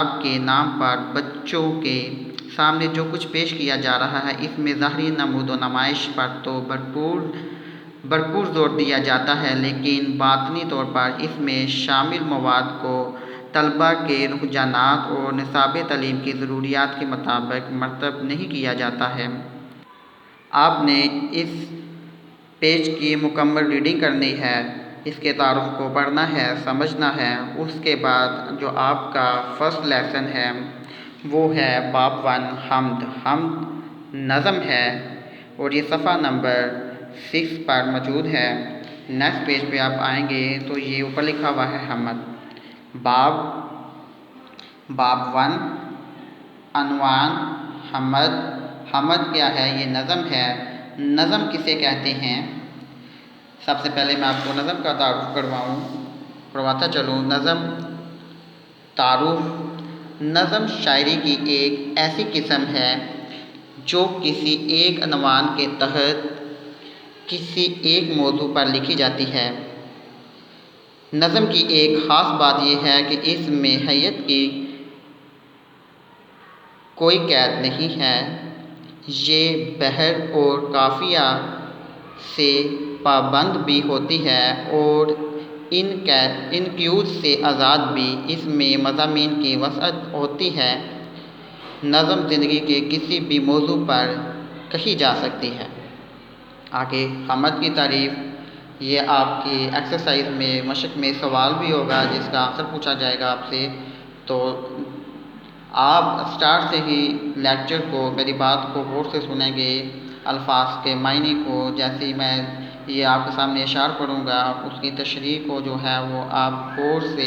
آپ کے نام پر بچوں کے سامنے جو کچھ پیش کیا جا رہا ہے اس میں ظاہری نمود و نمائش پر تو بھرپور زور دیا جاتا ہے، لیکن باطنی طور پر اس میں شامل مواد کو طلباء کے رجحانات اور نصاب تعلیم کی ضروریات کے مطابق مرتب نہیں کیا جاتا ہے۔ آپ نے اس پیج کی مکمل ریڈنگ کرنی ہے، اس کے تعارف کو پڑھنا ہے، سمجھنا ہے۔ اس کے بعد جو آپ کا فرسٹ لیسن ہے وہ ہے باب 1 حمد۔ حمد نظم ہے اور یہ صفحہ نمبر 6 پر موجود ہے۔ نیکسٹ پیج پہ آپ آئیں گے تو یہ اوپر لکھا ہوا ہے حمد۔ باب 1 عنوان حمد۔ حمد کیا ہے؟ یہ نظم ہے۔ نظم کسے کہتے ہیں؟ سب سے پہلے میں آپ کو نظم کا تعارف کرواتا چلوں۔ نظم تعارف: نظم شاعری کی ایک ایسی قسم ہے جو کسی ایک عنوان کے تحت کسی ایک موضوع پر لکھی جاتی ہے۔ نظم کی ایک خاص بات یہ ہے کہ اس میں حیت کی کوئی قید نہیں ہے۔ یہ بحر اور قافیہ سے پابند بھی ہوتی ہے اور ان قیود سے آزاد بھی۔ اس میں مضامین کی وسعت ہوتی ہے۔ نظم زندگی کے کسی بھی موضوع پر کہی جا سکتی ہے۔ آگے حمد کی تعریف: یہ آپ کی ایکسرسائز میں مشق میں سوال بھی ہوگا جس کا آنسر پوچھا جائے گا آپ سے، تو آپ اسٹارٹ سے ہی لیکچر کو، میری بات کو غور سے سنیں گے، الفاظ کے معنی کو، جیسے ہی میں یہ آپ کے سامنے اشعار پڑھوں گا اس کی تشریح کو جو ہے وہ آپ غور سے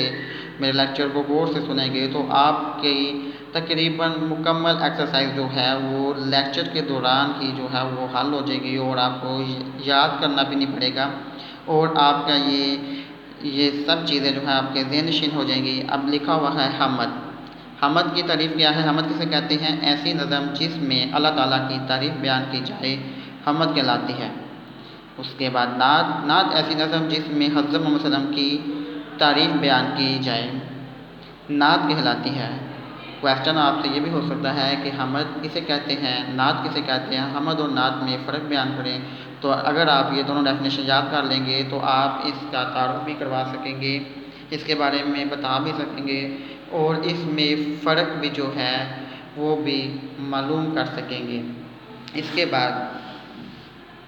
میرے لیکچر کو غور سے سنیں گے تو آپ کی تقریباً مکمل ایکسرسائز جو ہے وہ لیکچر کے دوران ہی جو ہے وہ حل ہو جائے گی اور آپ کو یاد کرنا بھی نہیں پڑے گا اور آپ کا یہ سب چیزیں جو ہیں آپ کے ذہن نشین ہو جائیں گی۔ اب لکھا ہوا ہے حمد۔ حمد کی تعریف کیا ہے؟ حمد کسے کہتے ہیں؟ ایسی نظم جس میں اللہ تعالیٰ کی تعریف بیان کی جائے حمد کہلاتی ہے۔ اس کے بعد نعت۔ نعت ایسی نظم جس میں حضرت محمد صلی اللہ علیہ وسلم کی تعریف بیان کی جائے نعت کہلاتی ہے۔ کویسچن آپ سے یہ بھی ہو سکتا ہے کہ حمد کسے کہتے ہیں، نعت کسے کہتے ہیں؟ حمد اور نعت میں فرق بیان کریں۔ تو اگر آپ یہ دونوں ڈیفینیشن یاد کر لیں گے تو آپ اس کا تعارف بھی کروا سکیں گے، اس کے بارے میں بتا بھی سکیں گے اور اس میں فرق بھی جو ہے وہ بھی معلوم کر سکیں گے۔ اس کے بعد